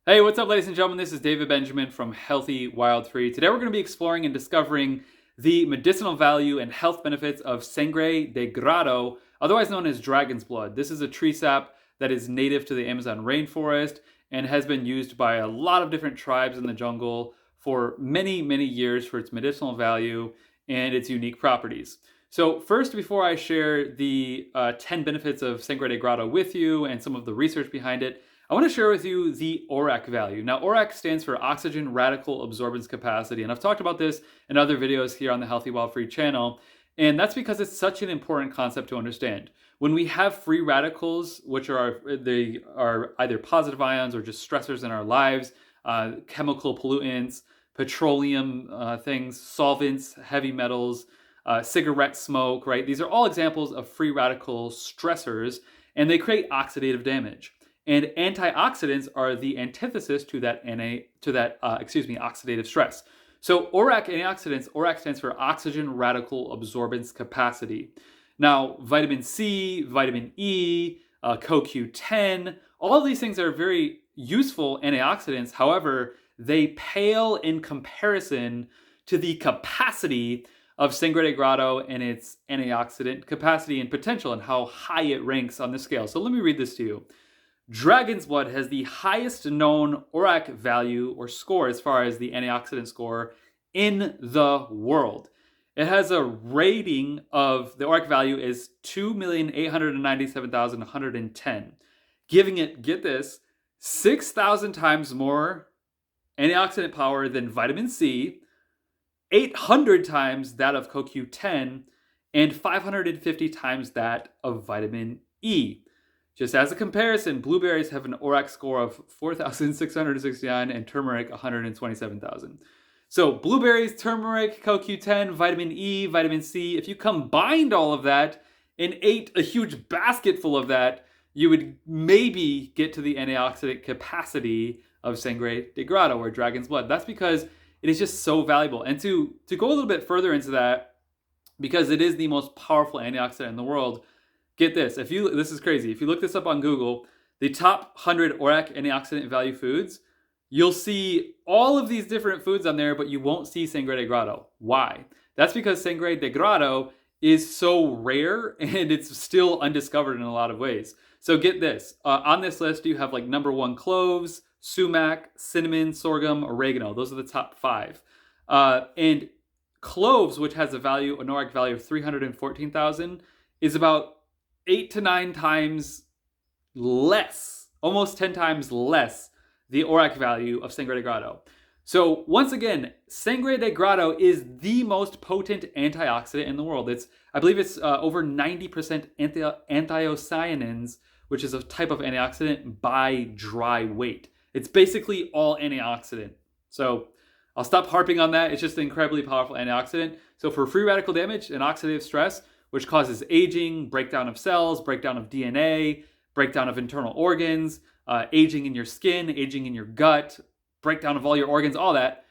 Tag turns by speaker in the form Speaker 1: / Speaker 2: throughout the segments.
Speaker 1: Hey, what's up, ladies and gentlemen? This is David Benjamin from Healthy Wild Free. Today we're going to be exploring and discovering the medicinal value and health benefits of Sangre De Grado, otherwise known as dragon's blood. This is a tree sap that is native to the Amazon rainforest and has been used by a lot of different tribes in the jungle for many, many years for its medicinal value and its unique properties. So first, before I share the 10 benefits of Sangre De Grado with you and some of the research behind it, I want to share with you the ORAC value. Now, ORAC stands for Oxygen Radical Absorbance Capacity, and I've talked about this in other videos here on the Healthy Wild Free channel, and that's because it's such an important concept to understand. When we have free radicals, which are either positive ions or just stressors in our lives, chemical pollutants, petroleum things, solvents, heavy metals, cigarette smoke, right? These are all examples of free radical stressors, and they create oxidative damage. And antioxidants are the antithesis to that oxidative stress. So ORAC antioxidants, ORAC stands for Oxygen Radical Absorbance Capacity. Now, vitamin C, vitamin E, CoQ10, all of these things are very useful antioxidants. However, they pale in comparison to the capacity of Sangre De Grado and its antioxidant capacity and potential and how high it ranks on the scale. So let me read this to you. Dragon's blood has the highest known ORAC value or score as far as the antioxidant score in the world. It has a rating of, the ORAC value is 2,897,110, giving it, get this, 6,000 times more antioxidant power than vitamin C, 800 times that of CoQ10, and 550 times that of vitamin E. Just as a comparison, blueberries have an ORAC score of 4,669 and turmeric 127,000. So blueberries, turmeric, CoQ10, vitamin E, vitamin C, if you combined all of that and ate a huge basket full of that, you would maybe get to the antioxidant capacity of Sangre De Grado or dragon's blood. That's because it is just so valuable. And to go a little bit further into that, because it is the most powerful antioxidant in the world, get this, this is crazy. If you look this up on Google, the top 100 ORAC antioxidant value foods, you'll see all of these different foods on there, but you won't see Sangre De Grado. Why? That's because Sangre De Grado is so rare and it's still undiscovered in a lot of ways. So get this, on this list you have like number 1 cloves, sumac, cinnamon, sorghum, oregano. Those are the top 5. And cloves, which has an ORAC value of 314,000, is about 8 to 9 times less, almost 10 times less, the ORAC value of Sangre De Grado. So once again, Sangre De Grado is the most potent antioxidant in the world. I believe it's over 90% anthocyanins, which is a type of antioxidant, by dry weight. It's basically all antioxidant. So I'll stop harping on that. It's just an incredibly powerful antioxidant. So for free radical damage and oxidative stress, which causes aging, breakdown of cells, breakdown of DNA, breakdown of internal organs, aging in your skin, aging in your gut, breakdown of all your organs, all that.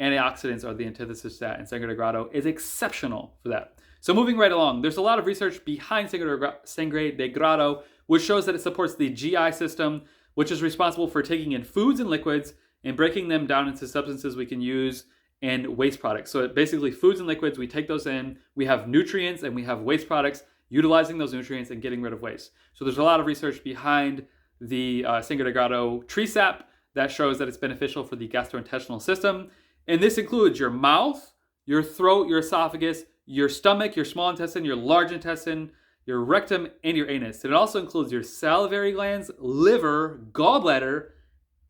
Speaker 1: Antioxidants are the antithesis to that, and Sangre De Grado is exceptional for that. So moving right along, there's a lot of research behind Sangre De Grado, which shows that it supports the GI system, which is responsible for taking in foods and liquids and breaking them down into substances we can use and waste products. So basically foods and liquids, we take those in, we have nutrients and we have waste products, utilizing those nutrients and getting rid of waste. So there's a lot of research behind the Sangre De Grado tree sap that shows that it's beneficial for the gastrointestinal system. And this includes your mouth, your throat, your esophagus, your stomach, your small intestine, your large intestine, your rectum, and your anus. And it also includes your salivary glands, liver, gallbladder,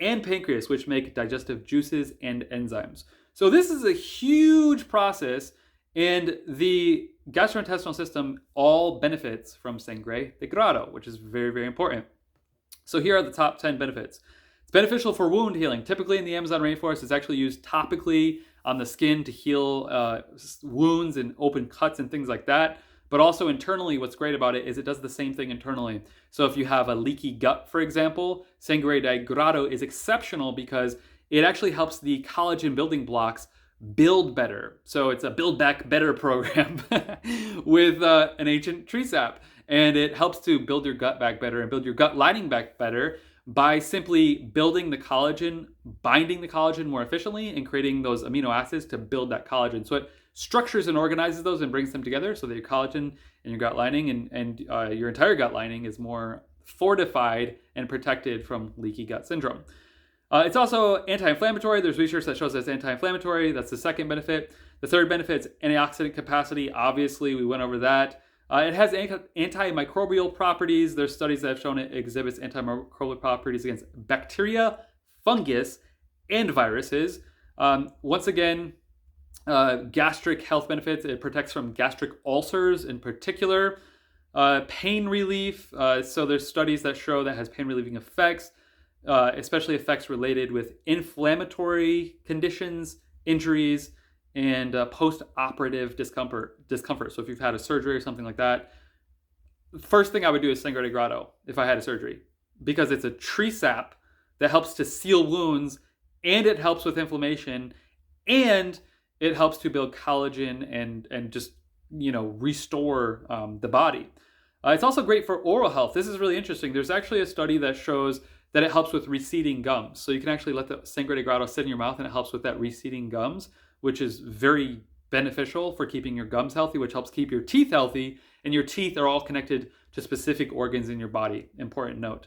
Speaker 1: and pancreas, which make digestive juices and enzymes. So this is a huge process, and the gastrointestinal system all benefits from Sangre De Grado, which is very, very important. So here are the top 10 benefits. It's beneficial for wound healing. Typically in the Amazon rainforest, it's actually used topically on the skin to heal wounds and open cuts and things like that. But also internally, what's great about it is it does the same thing internally. So if you have a leaky gut, for example, Sangre De Grado is exceptional because it actually helps the collagen building blocks build better. So it's a build back better program with an ancient tree sap. And it helps to build your gut back better and build your gut lining back better by simply building the collagen, binding the collagen more efficiently, and creating those amino acids to build that collagen. So it structures and organizes those and brings them together so that your collagen and your gut lining and your entire gut lining is more fortified and protected from leaky gut syndrome. It's also anti-inflammatory. There's research that shows that it's anti-inflammatory. That's the second benefit. The third benefit is antioxidant capacity. Obviously, we went over that. It has antimicrobial properties. There's studies that have shown it exhibits antimicrobial properties against bacteria, fungus, and viruses. Once again, gastric health benefits. It protects from gastric ulcers in particular. Pain relief. So there's studies that show that has pain relieving effects, especially effects related with inflammatory conditions, injuries, and post-operative discomfort. So if you've had a surgery or something like that, the first thing I would do is Sangre De Grado if I had a surgery, because it's a tree sap that helps to seal wounds, and it helps with inflammation, and it helps to build collagen and just, restore the body. It's also great for oral health. This is really interesting. There's actually a study that shows that it helps with receding gums. So you can actually let the Sangre De Grado sit in your mouth, and it helps with that receding gums, which is very beneficial for keeping your gums healthy, which helps keep your teeth healthy. And your teeth are all connected to specific organs in your body. Important note.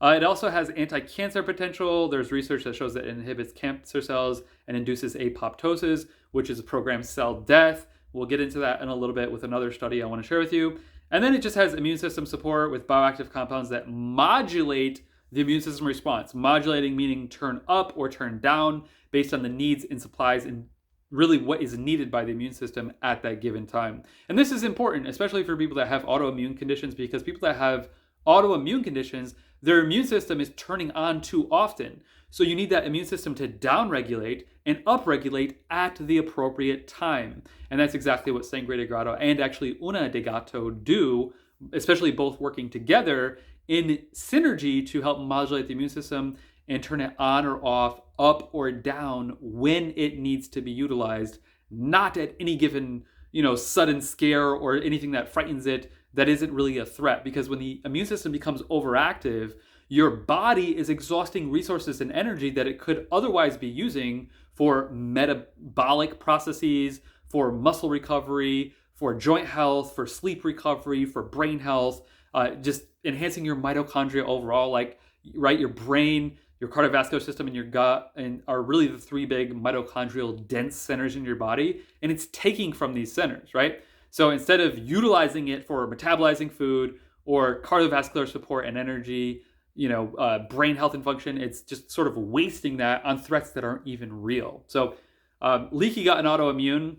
Speaker 1: It also has anti-cancer potential. There's research that shows that it inhibits cancer cells and induces apoptosis, which is a programmed cell death. We'll get into that in a little bit with another study I want to share with you. And then it just has immune system support with bioactive compounds that modulate the immune system response. Modulating meaning turn up or turn down based on the needs and supplies and really what is needed by the immune system at that given time. And this is important, especially for people that have autoimmune conditions, because people that have autoimmune conditions, their immune system is turning on too often. So you need that immune system to downregulate and upregulate at the appropriate time. And that's exactly what Sangre De Grado and actually Una De Gato do, especially both working together in synergy to help modulate the immune system and turn it on or off, up or down when it needs to be utilized, not at any given, sudden scare or anything that frightens it that isn't really a threat. Because when the immune system becomes overactive, your body is exhausting resources and energy that it could otherwise be using for metabolic processes, for muscle recovery, for joint health, for sleep recovery, for brain health, just enhancing your mitochondria overall, your brain, your cardiovascular system, and your gut, and are really the three big mitochondrial dense centers in your body. And it's taking from these centers, right? So instead of utilizing it for metabolizing food or cardiovascular support and energy, brain health and function, it's just sort of wasting that on threats that aren't even real. So leaky gut and autoimmune,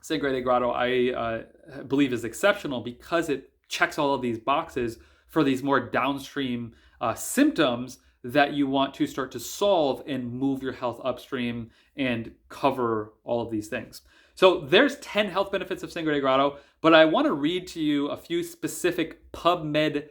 Speaker 1: Sangre De Grado, I believe is exceptional because it checks all of these boxes for these more downstream symptoms that you want to start to solve and move your health upstream and cover all of these things. So there's 10 health benefits of Sangre De Grado, but I want to read to you a few specific PubMed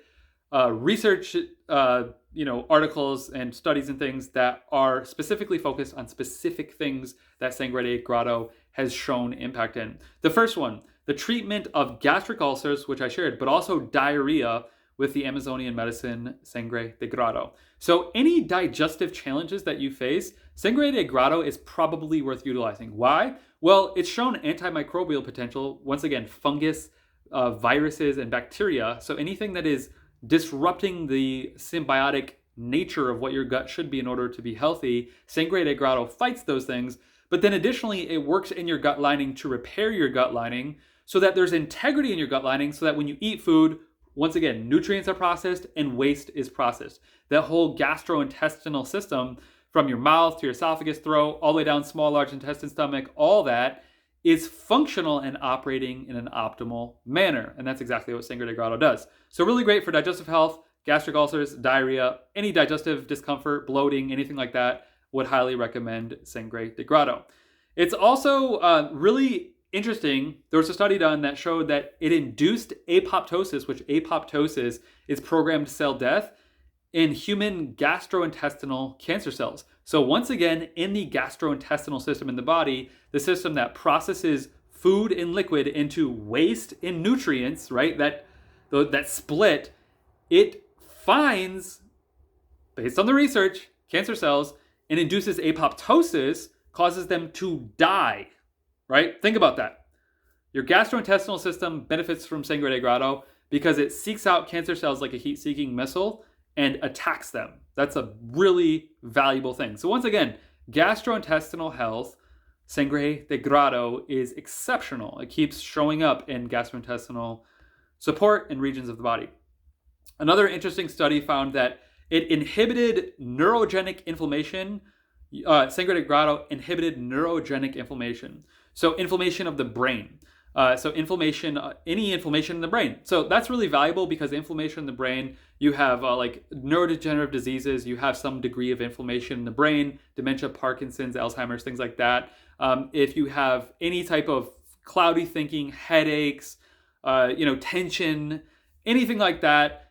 Speaker 1: research articles and studies and things that are specifically focused on specific things that Sangre De Grado has shown impact in. The first one, the treatment of gastric ulcers, which I shared, but also diarrhea with the Amazonian medicine Sangre De Grado. So any digestive challenges that you face, Sangre De Grado is probably worth utilizing. Why? Well, it's shown antimicrobial potential, once again, fungus, viruses, and bacteria. So anything that is disrupting the symbiotic nature of what your gut should be in order to be healthy, Sangre De Grado fights those things. But then additionally, it works in your gut lining to repair your gut lining so that there's integrity in your gut lining so that when you eat food, once again, nutrients are processed and waste is processed. That whole gastrointestinal system from your mouth to your esophagus, throat, all the way down small, large intestine, stomach, all that is functional and operating in an optimal manner. And that's exactly what Sangre De Grado does. So really great for digestive health, gastric ulcers, diarrhea, any digestive discomfort, bloating, anything like that, would highly recommend Sangre De Grado. It's also really interesting. There was a study done that showed that it induced apoptosis, which apoptosis is programmed cell death, in human gastrointestinal cancer cells. So once again, in the gastrointestinal system in the body, the system that processes food and liquid into waste and nutrients, right? That split, it finds based on the research, cancer cells, and induces apoptosis, causes them to die, right? Think about that. Your gastrointestinal system benefits from Sangre De Grado because it seeks out cancer cells like a heat-seeking missile and attacks them. That's a really valuable thing. So once again, gastrointestinal health, Sangre De Grado is exceptional. It keeps showing up in gastrointestinal support in regions of the body. Another interesting study found that it inhibited neurogenic inflammation. Sangre De Grado inhibited neurogenic inflammation. So inflammation of the brain. Any inflammation in the brain. So that's really valuable because inflammation in the brain, you have like neurodegenerative diseases, you have some degree of inflammation in the brain, dementia, Parkinson's, Alzheimer's, things like that. If you have any type of cloudy thinking, headaches, tension, anything like that,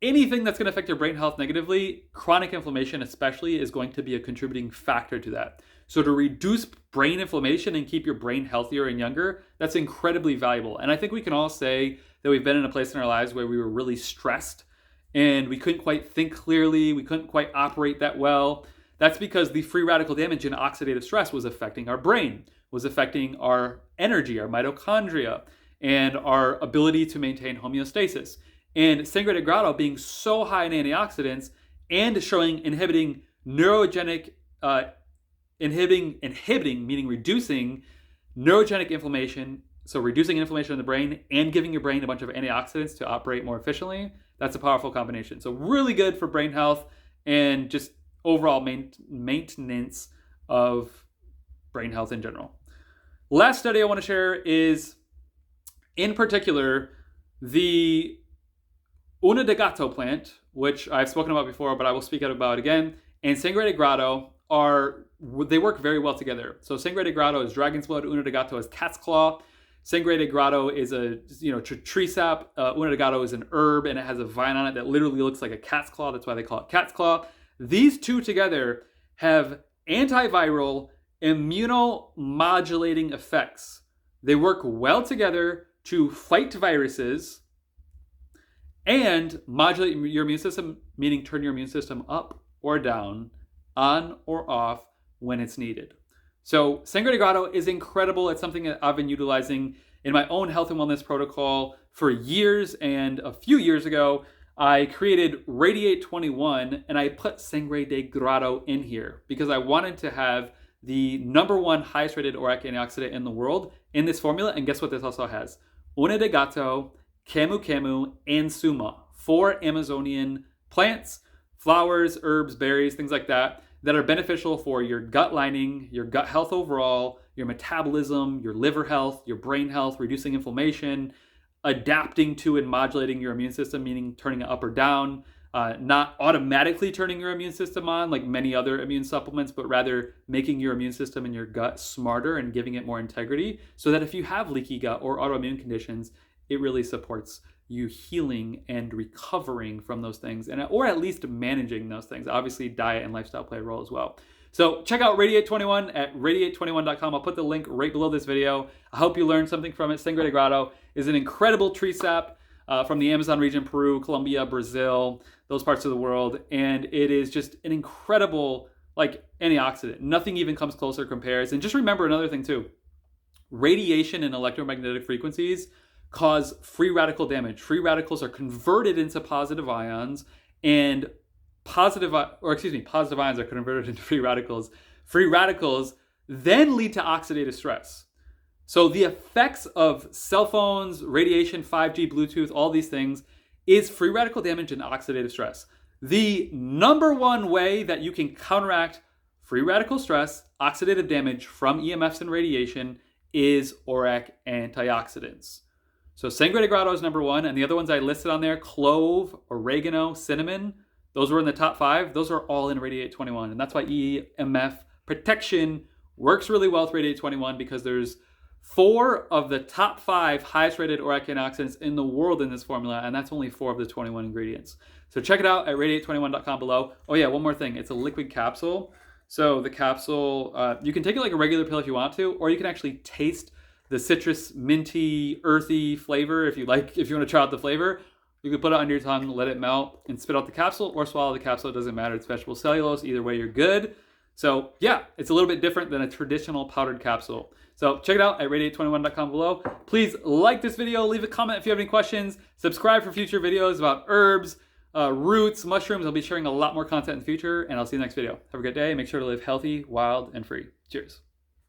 Speaker 1: anything that's going to affect your brain health negatively, chronic inflammation especially is going to be a contributing factor to that. So to reduce brain inflammation and keep your brain healthier and younger, that's incredibly valuable. And I think we can all say that we've been in a place in our lives where we were really stressed and we couldn't quite think clearly, we couldn't quite operate that well. That's because the free radical damage in oxidative stress was affecting our brain, was affecting our energy, our mitochondria, and our ability to maintain homeostasis. And Sangre De Grado being so high in antioxidants and showing inhibiting neurogenic, meaning reducing neurogenic inflammation, so reducing inflammation in the brain and giving your brain a bunch of antioxidants to operate more efficiently, that's a powerful combination. So really good for brain health and just overall maintenance of brain health in general. Last study I want to share is, in particular, the Una De Gato plant, which I've spoken about before, but I will speak about again, and Sangre De Grado they work very well together. So Sangre De Grado is dragon's blood, Una De Gato is cat's claw. Sangre De Grado is a tree sap. Una De Gato is an herb, and it has a vine on it that literally looks like a cat's claw. That's why they call it cat's claw. These two together have antiviral, immunomodulating effects. They work well together to fight viruses and modulate your immune system, meaning turn your immune system up or down, on or off when it's needed. So Sangre De Grado is incredible. It's something that I've been utilizing in my own health and wellness protocol for years, and a few years ago, I created Radiate 21 and I put Sangre De Grado in here because I wanted to have the #1 highest rated ORAC antioxidant in the world in this formula. And guess what this also has? Una De Gato, Camu Camu, and Suma, 4 Amazonian plants, flowers, herbs, berries, things like that are beneficial for your gut lining, your gut health overall, your metabolism, your liver health, your brain health, reducing inflammation, adapting to and modulating your immune system, meaning turning it up or down, not automatically turning your immune system on like many other immune supplements, but rather making your immune system and your gut smarter and giving it more integrity so that if you have leaky gut or autoimmune conditions, it really supports you healing and recovering from those things, or at least managing those things. Obviously, diet and lifestyle play a role as well. So check out Radiate 21 at radiate21.com. I'll put the link right below this video. I hope you learned something from it. Sangre De Grado is an incredible tree sap from the Amazon region, Peru, Colombia, Brazil, those parts of the world. And it is just an incredible antioxidant. Nothing even comes close or compares. And just remember another thing too. Radiation and electromagnetic frequencies cause free radical damage. Free radicals are converted into positive ions, and positive ions are converted into free radicals. Free radicals then lead to oxidative stress. So the effects of cell phones, radiation, 5G, Bluetooth, all these things is free radical damage and oxidative stress. The #1 way that you can counteract free radical stress, oxidative damage from EMFs and radiation is ORAC antioxidants. So Sangre De Grado is #1, and the other ones I listed on there, clove, oregano, cinnamon, those were in the top 5. Those are all in Radiate 21, and that's why EMF protection works really well with Radiate 21 because there's 4 of the top 5 highest rated ORAC antioxidants in the world in this formula, and that's only 4 of the 21 ingredients. So check it out at radiate21.com below. Oh yeah, one more thing. It's a liquid capsule. So the capsule, you can take it like a regular pill if you want to, or you can actually taste the citrus, minty, earthy flavor if you want to try out the flavor. You can put it under your tongue, let it melt, and spit out the capsule, or swallow the capsule. It doesn't matter. It's vegetable cellulose. Either way, you're good. So yeah, it's a little bit different than a traditional powdered capsule. So check it out at radiate21.com below. Please like this video, leave a comment if you have any questions, subscribe for future videos about herbs, roots, mushrooms. I'll be sharing a lot more content in the future, and I'll see you in the next video. Have a good day. Make sure to live healthy, wild, and free. Cheers.